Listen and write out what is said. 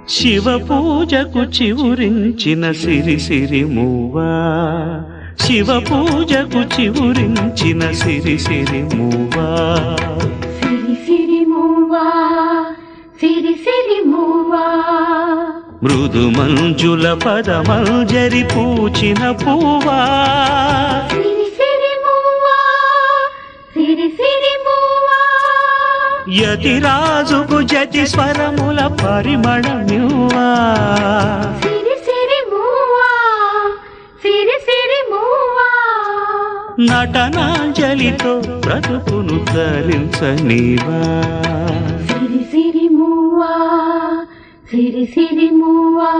శివ పూజకు చివురించిన సిరి సిరి మూవా, శివ పూజకు చివురించిన సిరి సిరి మూవా, సిరి సిరి మూవా, సిరి సిరి మూవా, మృదు మంజుల పదమంజరి పూచిన పూవా, సిరి సిరి మూవా, సిరి సిరి మూవా, యతిరాజుకు జతి స్వరముల పరిమళమివ్వా, సిరి సిరి మూవా, సిరి సిరి మూవా, నటనాంజలితో బ్రతుకును తరించనీవా, సిరి సిరి మూవా, సిరి సిరి మూవా.